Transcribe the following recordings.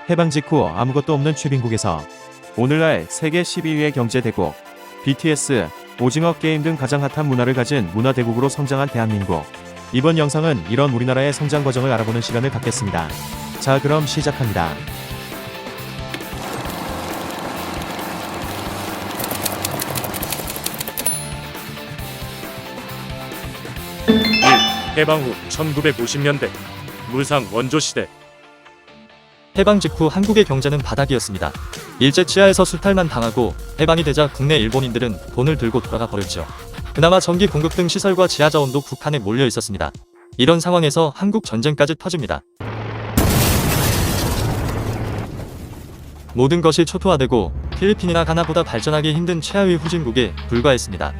해방 직후 아무것도 없는 최빈국에서 오늘날 세계 12위의 경제대국, BTS, 오징어 게임 등 가장 핫한 문화를 가진 문화대국으로 성장한 대한민국. 이번 영상은 이런 우리나라의 성장 과정을 알아보는 시간을 갖겠습니다. 자, 그럼 시작합니다. 1. 해방 후 1950년대 무상 원조 시대. 해방 직후 한국의 경제는 바닥이었습니다. 일제 치하에서 수탈만 당하고 해방이 되자 국내 일본인들은 돈을 들고 돌아가 버렸죠. 그나마 전기 공급 등 시설과 지하자원도 북한에 몰려 있었습니다. 이런 상황에서 한국 전쟁까지 터집니다. 모든 것이 초토화되고 필리핀이나 가나보다 발전하기 힘든 최하위 후진국에 불과했습니다.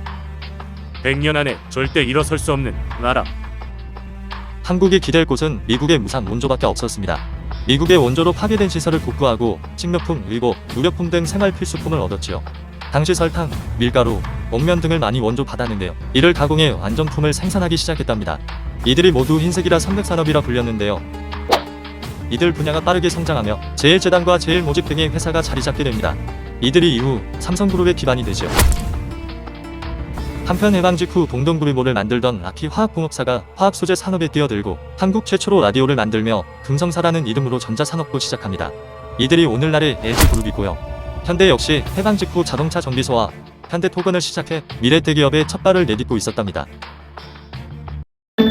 100년 안에 절대 일어설 수 없는 나라. 한국이 기댈 곳은 미국의 무상 원조밖에 없었습니다. 미국의 원조로 파괴된 시설을 복구하고 식료품, 의복, 의료품 등 생활 필수품을 얻었지요. 당시 설탕, 밀가루, 목면 등을 많이 원조 받았는데요. 이를 가공해 완전품을 생산하기 시작했답니다. 이들이 모두 흰색이라 삼백산업이라 불렸는데요. 이들 분야가 빠르게 성장하며 제일재단과 제일모직 등의 회사가 자리 잡게 됩니다. 이들이 이후 삼성그룹의 기반이 되죠. 한편 해방 직후 동동구리모를 만들던 라키 화학공업사가 화학소재 산업에 뛰어들고 한국 최초로 라디오를 만들며 금성사라는 이름으로 전자산업도 시작합니다. 이들이 오늘날의 LG그룹이고요. 현대 역시 해방 직후 자동차 정비소와 현대토건을 시작해 미래 대기업의 첫발을 내딛고 있었답니다. 2.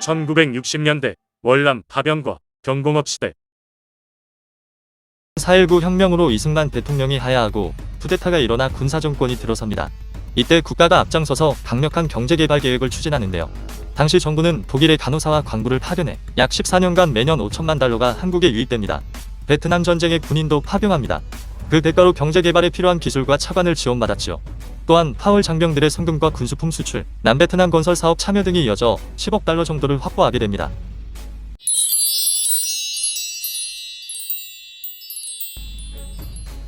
1960년대 월남 파병과 경공업 시대. 4.19 혁명으로 이승만 대통령이 하야하고 쿠데타가 일어나 군사정권이 들어섭니다. 이때 국가가 앞장서서 강력한 경제개발 계획을 추진하는데요. 당시 정부는 독일의 간호사와 광부를 파견해 약 14년간 매년 5천만 달러가 한국에 유입됩니다. 베트남 전쟁에 군인도 파병합니다. 그 대가로 경제개발에 필요한 기술과 차관을 지원받았죠. 또한 파월 장병들의 성금과 군수품 수출, 남베트남 건설 사업 참여 등이 이어져 10억 달러 정도를 확보하게 됩니다.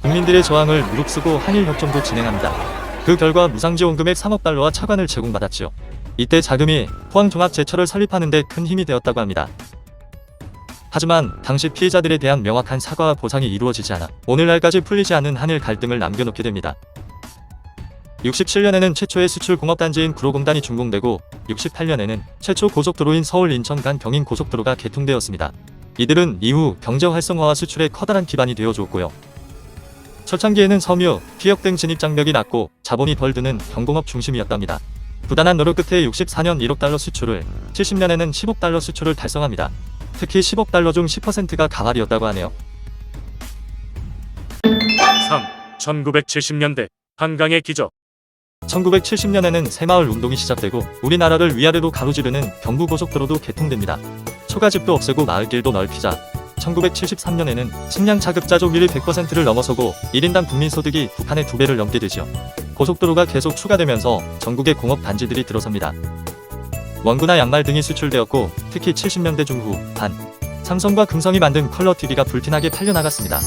국민들의 저항을 무릅쓰고 한일협정도 진행합니다. 그 결과 무상지원 금액 3억 달러와 차관을 제공받았죠. 이때 자금이 포항종합제철을 설립하는 데 큰 힘이 되었다고 합니다. 하지만 당시 피해자들에 대한 명확한 사과와 보상이 이루어지지 않아 오늘날까지 풀리지 않은 한일 갈등을 남겨놓게 됩니다. 67년에는 최초의 수출 공업단지인 구로공단이 준공되고 68년에는 최초 고속도로인 서울 인천 간 경인 고속도로가 개통되었습니다. 이들은 이후 경제 활성화와 수출에 커다란 기반이 되어줬고요. 초창기에는 섬유, 피역 등 진입장벽이 낮고 자본이 덜 드는 경공업 중심이었답니다. 부단한 노력 끝에 64년 1억 달러 수출을, 70년에는 10억 달러 수출을 달성합니다. 특히 10억 달러 중 10%가 가발이었다고 하네요. 3. 1970년대 한강의 기적. 1970년에는 새마을 운동이 시작되고 우리나라를 위아래로 가로지르는 경부고속도로도 개통됩니다. 초가집도 없애고 마을길도 넓히자 1973년에는 식량 자급자족률이 100%를 넘어서고 1인당 국민소득이 북한의 2배를 넘게 되죠. 고속도로가 계속 추가되면서 전국의 공업단지들이 들어섭니다. 원구나 양말 등이 수출되었고 특히 70년대 중후 한, 삼성과 금성이 만든 컬러 TV가 불티나게 팔려나갔습니다.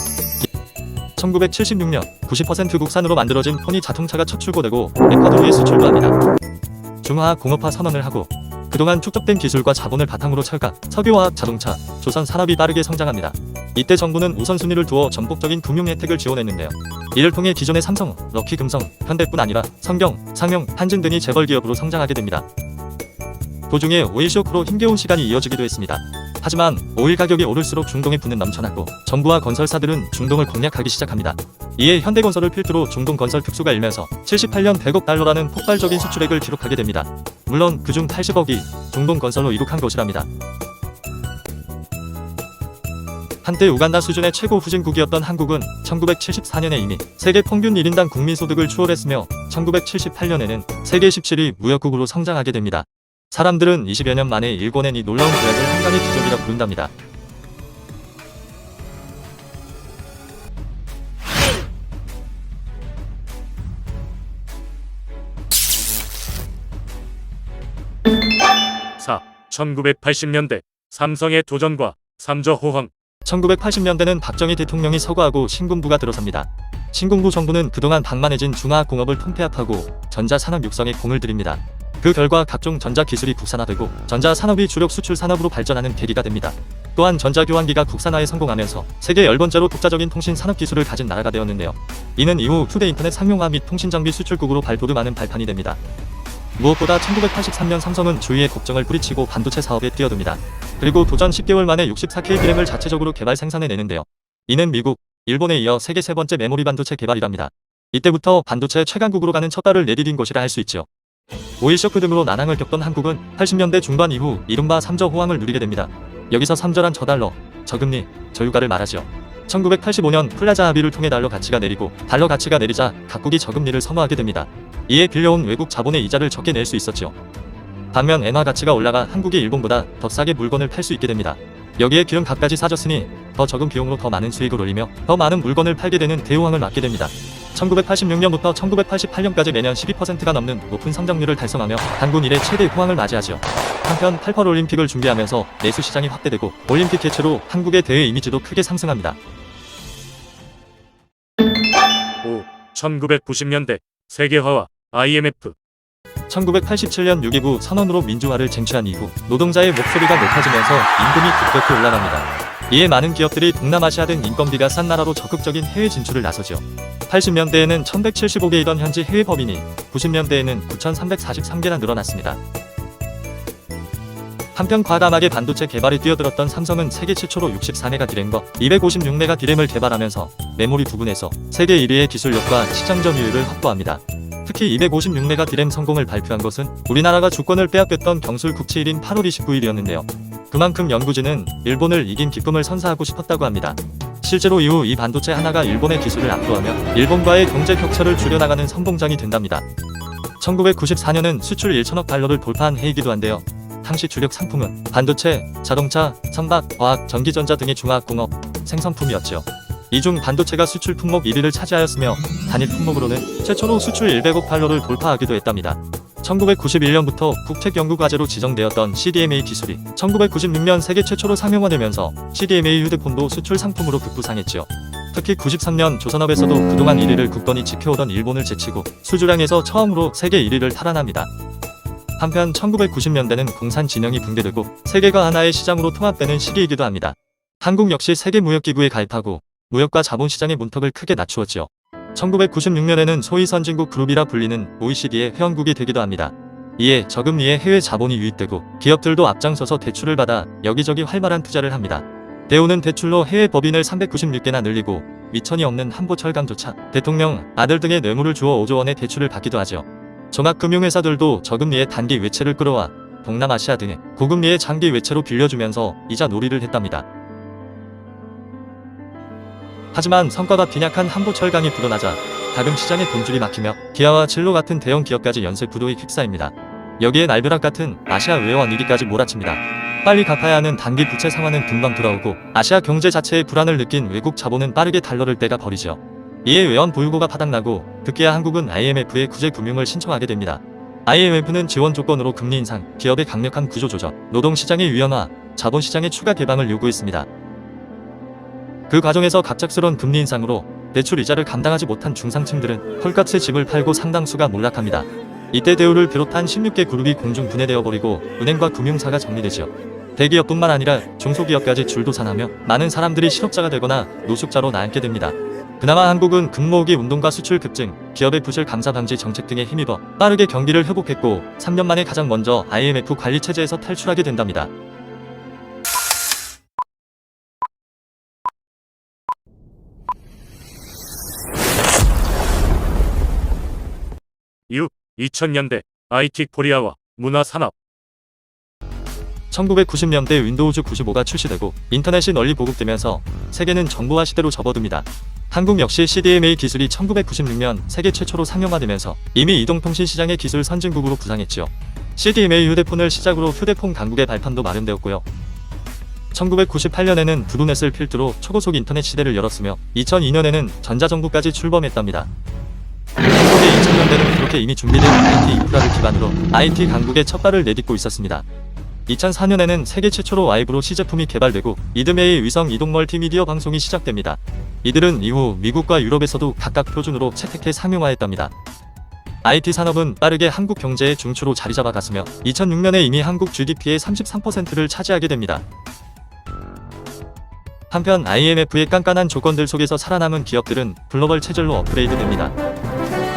1976년 90% 국산으로 만들어진 포니 자동차가 첫 출고되고 에콰도르에 수출도 합니다. 중화학 공업화 선언을 하고 그동안 축적된 기술과 자본을 바탕으로 철강, 석유화학, 자동차, 조선 산업이 빠르게 성장합니다. 이때 정부는 우선순위를 두어 전폭적인 금융 혜택을 지원했는데요. 이를 통해 기존의 삼성, 럭키금성, 현대뿐 아니라 성경, 상용, 한진 등이 재벌 기업으로 성장하게 됩니다. 도중에 오일 쇼크로 힘겨운 시간이 이어지기도 했습니다. 하지만 오일 가격이 오를수록 중동의 분은 넘쳐났고 정부와 건설사들은 중동을 공략하기 시작합니다. 이에 현대건설을 필두로 중동건설 특수가 일면서 78년 100억 달러라는 폭발적인 수출액을 기록하게 됩니다. 물론 그중 80억이 중동건설로 이룩한 것이랍니다. 한때 우간다 수준의 최고 후진국이었던 한국은 1974년에 이미 세계 평균 1인당 국민소득을 추월했으며 1978년에는 세계 17위 무역국으로 성장하게 됩니다. 사람들은 20여 년 만에 일궈낸 이 놀라운 도약을 한강의 기적이라 부른답니다. 사. 1980년대 삼성의 도전과 삼저호황. 1980년대는 박정희 대통령이 서거하고 신군부가 들어섭니다. 신군부 정부는 그동안 방만해진 중화학공업을 통폐합하고 전자산업 육성에 공을 들입니다. 그 그 결과 각종 전자기술이 국산화되고 전자산업이 주력 수출 산업으로 발전하는 계기가 됩니다. 또한 전자교환기가 국산화에 성공하면서 세계 10번째로 독자적인 통신 산업 기술을 가진 나라가 되었는데요. 이는 이후 휴대인터넷 상용화 및 통신장비 수출국으로 발돋움하는 발판이 됩니다. 무엇보다 1983년 삼성은 주위의 걱정을 뿌리치고 반도체 사업에 뛰어듭니다. 그리고 도전 10개월 만에 64K D램을 자체적으로 개발 생산해내는데요. 이는 미국, 일본에 이어 세계 세 번째 메모리 반도체 개발이랍니다. 이때부터 반도체 최강국으로 가는 첫 발을 내디딘 것이라 할 수 있죠. 오일 쇼크 등으로 난항을 겪던 한국은 80년대 중반 이후 이른바 3저 호황을 누리게 됩니다. 여기서 3저란 저달러, 저금리, 저유가를 말하죠. 1985년 플라자 합의를 통해 달러 가치가 내리고 달러 가치가 내리자 각국이 저금리를 선호하게 됩니다. 이에 빌려온 외국 자본의 이자를 적게 낼 수 있었죠. 반면 엔화 가치가 올라가 한국이 일본보다 더 싸게 물건을 팔 수 있게 됩니다. 여기에 기름값까지 싸졌으니 더 적은 비용으로 더 많은 수익을 올리며 더 많은 물건을 팔게 되는 대호황을 맞게 됩니다. 1986년부터 1988년까지 매년 12%가 넘는 높은 성장률을 달성하며 단군 이래 최대 호황을 맞이하죠. 한편 88 올림픽을 준비하면서 내수 시장이 확대되고 올림픽 개최로 한국의 대외 이미지도 크게 상승합니다. 5. 1990년대 세계화와 IMF. 1987년 6.29 선언으로 민주화를 쟁취한 이후 노동자의 목소리가 높아지면서 임금이 급격히 올라갑니다. 이에 많은 기업들이 동남아시아 등 인건비가 싼 나라로 적극적인 해외 진출을 나서죠. 80년대에는 1175개이던 현지 해외 법인이 90년대에는 9343개나 늘어났습니다. 한편 과감하게 반도체 개발에 뛰어들었던 삼성은 세계 최초로 64메가 D램과 256메가 D램을 개발하면서 메모리 부분에서 세계 1위의 기술력과 시장 점유율을 확보합니다. 특히 256메가 D램 성공을 발표한 것은 우리나라가 주권을 빼앗겼던 경술 국치일인 8월 29일이었는데요. 그만큼 연구진은 일본을 이긴 기쁨을 선사하고 싶었다고 합니다. 실제로 이후 이 반도체 하나가 일본의 기술을 압도하며 일본과의 경제 격차를 줄여나가는 선봉장이 된답니다. 1994년은 수출 1천억 달러를 돌파한 해이기도 한데요. 당시 주력 상품은 반도체, 자동차, 선박, 과학, 전기전자 등의 중화학공업, 생선품이었죠. 이 중 반도체가 수출 품목 1위를 차지하였으며 단일 품목으로는 최초로 수출 100억 달러를 돌파하기도 했답니다. 1991년부터 국책연구과제로 지정되었던 CDMA 기술이 1996년 세계 최초로 상용화되면서 CDMA 휴대폰도 수출 상품으로 급부상했죠. 특히 93년 조선업에서도 그동안 1위를 굳건히 지켜오던 일본을 제치고 수주량에서 처음으로 세계 1위를 탈환합니다. 한편 1990년대는 공산 진영이 붕괴되고 세계가 하나의 시장으로 통합되는 시기이기도 합니다. 한국 역시 세계무역기구에 가입하고 무역과 자본시장의 문턱을 크게 낮추었죠. 1996년에는 소위 선진국 그룹이라 불리는 OECD의 회원국이 되기도 합니다. 이에 저금리에 해외 자본이 유입되고 기업들도 앞장서서 대출을 받아 여기저기 활발한 투자를 합니다. 대우는 대출로 해외 법인을 396개나 늘리고 미천이 없는 한보철강조차, 대통령, 아들 등의 뇌물을 주어 5조 원의 대출을 받기도 하죠. 종합금융회사들도 저금리의 단기 외채를 끌어와 동남아시아 등의 고금리의 장기 외채로 빌려주면서 이자 놀이를 했답니다. 하지만 성과가 빈약한 한보철강이 불어나자 자금 시장의 돈줄이 막히며 기아와 진로 같은 대형 기업까지 연쇄 부도에 휩싸입니다. 여기에 날벼락 같은 아시아 외환 위기까지 몰아칩니다. 빨리 갚아야 하는 단기 부채 상환은 금방 돌아오고 아시아 경제 자체의 불안을 느낀 외국 자본은 빠르게 달러를 떼가 버리죠. 이에 외환 보유고가 바닥나고 급기야 한국은 IMF에 구제 금융을 신청하게 됩니다. IMF는 지원 조건으로 금리 인상, 기업의 강력한 구조 조정, 노동시장의 유연화, 자본시장의 추가 개방을 요구했습니다. 그 과정에서 갑작스러운 금리 인상으로 대출 이자를 감당하지 못한 중상층들은 헐값에 집을 팔고 상당수가 몰락합니다. 이때 대우를 비롯한 16개 그룹이 공중 분해되어 버리고 은행과 금융사가 정리되죠. 대기업뿐만 아니라 중소기업까지 줄도산하며 많은 사람들이 실업자가 되거나 노숙자로 나앉게 됩니다. 그나마 한국은 금모으기 운동과 수출 급증, 기업의 부실 감사 방지 정책 등에 힘입어 빠르게 경기를 회복했고 3년 만에 가장 먼저 IMF 관리 체제에서 탈출하게 된답니다. 이후 2000년대 IT 코리아와 문화산업. 1990년대 윈도우즈 95가 출시되고 인터넷이 널리 보급되면서 세계는 정보화 시대로 접어듭니다. 한국 역시 CDMA 기술이 1996년 세계 최초로 상용화되면서 이미 이동통신 시장의 기술 선진국으로 부상했죠. CDMA 휴대폰을 시작으로 휴대폰 강국의 발판도 마련되었고요. 1998년에는 브루넷을 필두로 초고속 인터넷 시대를 열었으며 2002년에는 전자정부까지 출범했답니다. 한국의 2000년대는 그렇게 이미 준비된 IT 인프라를 기반으로 IT 강국의 첫 발을 내딛고 있었습니다. 2004년에는 세계 최초로 와이브로 C제품이 개발되고 이듬해의 위성 이동 멀티미디어 방송이 시작됩니다. 이들은 이후 미국과 유럽에서도 각각 표준으로 채택해 상용화했답니다. IT 산업은 빠르게 한국 경제의 중추로 자리 잡아갔으며 2006년에 이미 한국 GDP의 33%를 차지하게 됩니다. 한편 IMF의 깐깐한 조건들 속에서 살아남은 기업들은 글로벌 체질로 업그레이드됩니다.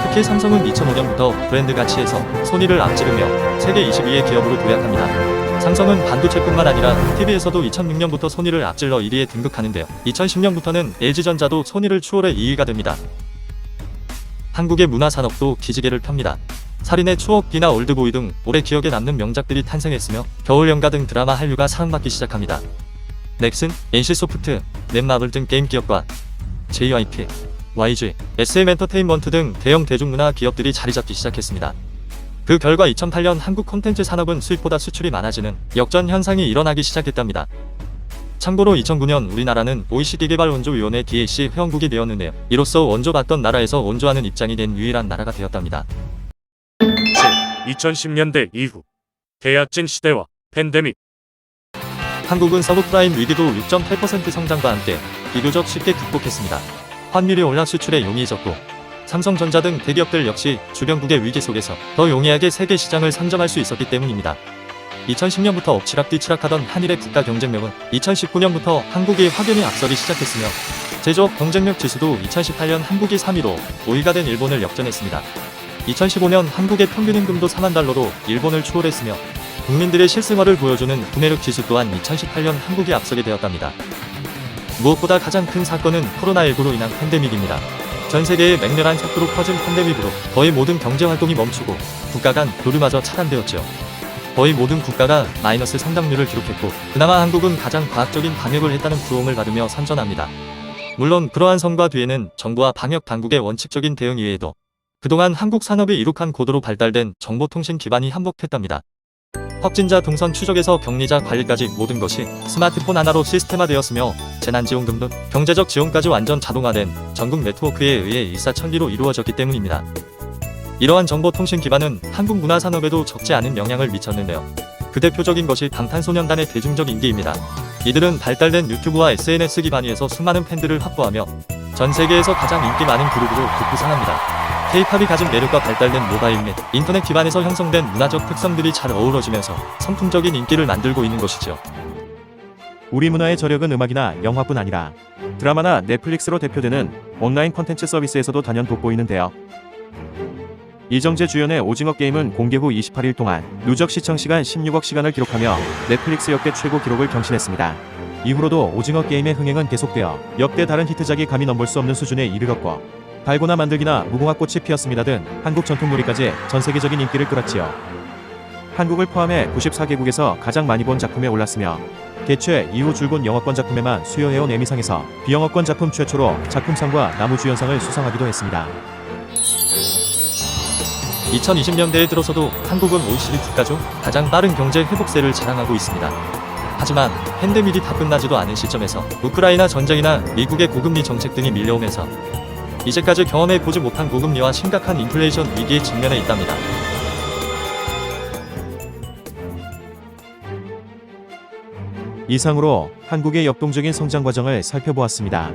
특히 삼성은 2005년부터 브랜드 가치에서 소니를 앞지르며 세계 22위 기업으로 도약합니다. 삼성은 반도체뿐만 아니라 TV에서도 2006년부터 소니를 앞질러 1위에 등극하는데요. 2010년부터는 LG전자도 소니를 추월해 2위가 됩니다. 한국의 문화산업도 기지개를 펴니다. 살인의 추억, 비나 올드보이 등 오래 기억에 남는 명작들이 탄생했으며 겨울연가 등 드라마 한류가 사랑받기 시작합니다. 넥슨, NC소프트, 넷마블 등 게임 기업과 JYP, YG, SM엔터테인먼트 등 대형 대중문화 기업들이 자리 잡기 시작했습니다. 그 결과 2008년 한국 콘텐츠 산업은 수입보다 수출이 많아지는 역전 현상이 일어나기 시작했답니다. 참고로 2009년 우리나라는 OECD 개발원조위원회 DAC 회원국이 되었는데요. 이로써 원조 받던 나라에서 원조하는 입장이 된 유일한 나라가 되었답니다. 2010년대 이후 계약진 시대와 팬데믹. 한국은 서브프라임 위기도 6.8% 성장과 함께 비교적 쉽게 극복했습니다. 환율이 올라 수출에 용이해졌고 삼성전자 등 대기업들 역시 주변국의 위기 속에서 더 용이하게 세계 시장을 선점할 수 있었기 때문입니다. 2010년부터 엎치락뒤치락하던 한일의 국가 경쟁력은 2019년부터 한국이 확연히 앞서기 시작했으며 제조업 경쟁력 지수도 2018년 한국이 3위로 5위가 된 일본을 역전했습니다. 2015년 한국의 평균 임금도 4만 달러로 일본을 추월했으며 국민들의 실생활을 보여주는 구매력 지수 또한 2018년 한국이 앞서게 되었답니다. 무엇보다 가장 큰 사건은 코로나19로 인한 팬데믹입니다. 전 세계에 맹렬한 속도로 퍼진 팬데믹으로 거의 모든 경제활동이 멈추고 국가 간 교류마저 차단되었죠. 거의 모든 국가가 마이너스 성장률을 기록했고 그나마 한국은 가장 과학적인 방역을 했다는 부러움을 받으며 선전합니다. 물론 그러한 성과 뒤에는 정부와 방역 당국의 원칙적인 대응 이외에도 그동안 한국 산업이 이룩한 고도로 발달된 정보통신 기반이 한몫했답니다. 확진자 동선 추적에서 격리자 관리까지 모든 것이 스마트폰 하나로 시스템화되었으며 재난지원금 등 경제적 지원까지 완전 자동화된 전국 네트워크에 의해 일사천리로 이루어졌기 때문입니다. 이러한 정보통신 기반은 한국 문화산업에도 적지 않은 영향을 미쳤는데요. 그 대표적인 것이 방탄소년단의 대중적 인기입니다. 이들은 발달된 유튜브와 SNS 기반위에서 수많은 팬들을 확보하며 전 세계에서 가장 인기 많은 그룹으로 급부상합니다. K-팝이 가진 매력과 발달된 모바일 및 인터넷 기반에서 형성된 문화적 특성들이 잘 어우러지면서 선풍적인 인기를 만들고 있는 것이죠. 우리 문화의 저력은 음악이나 영화뿐 아니라 드라마나 넷플릭스로 대표되는 온라인 콘텐츠 서비스에서도 단연 돋보이는데요. 이정재 주연의 오징어 게임은 공개 후 28일 동안 누적 시청시간 16억 시간을 기록하며 넷플릭스 역대 최고 기록을 경신했습니다. 이후로도 오징어 게임의 흥행은 계속되어 역대 다른 히트작이 감히 넘볼 수 없는 수준에 이르렀고 달고나 만들기나 무궁화꽃이 피었습니다 등 한국 전통놀이까지 전 세계적인 인기를 끌었지요. 한국을 포함해 94개국에서 가장 많이 본 작품에 올랐으며 개최 이후 줄곧 영어권 작품에만 수여해온 에미상에서 비영어권 작품 최초로 작품상과 나무주연상을 수상하기도 했습니다. 2020년대에 들어서도 한국은 OECD 국가 중 가장 빠른 경제 회복세를 자랑하고 있습니다. 하지만 팬데믹이 다 끝나지도 않은 시점에서 우크라이나 전쟁이나 미국의 고금리 정책 등이 밀려오면서 이제까지 경험해보지 못한 고금리와 심각한 인플레이션 위기에 직면해 있답니다. 이상으로 한국의 역동적인 성장 과정을 살펴보았습니다.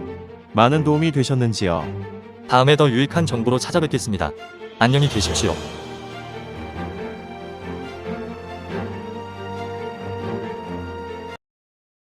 많은 도움이 되셨는지요? 다음에 더 유익한 정보로 찾아뵙겠습니다. 안녕히 계십시오.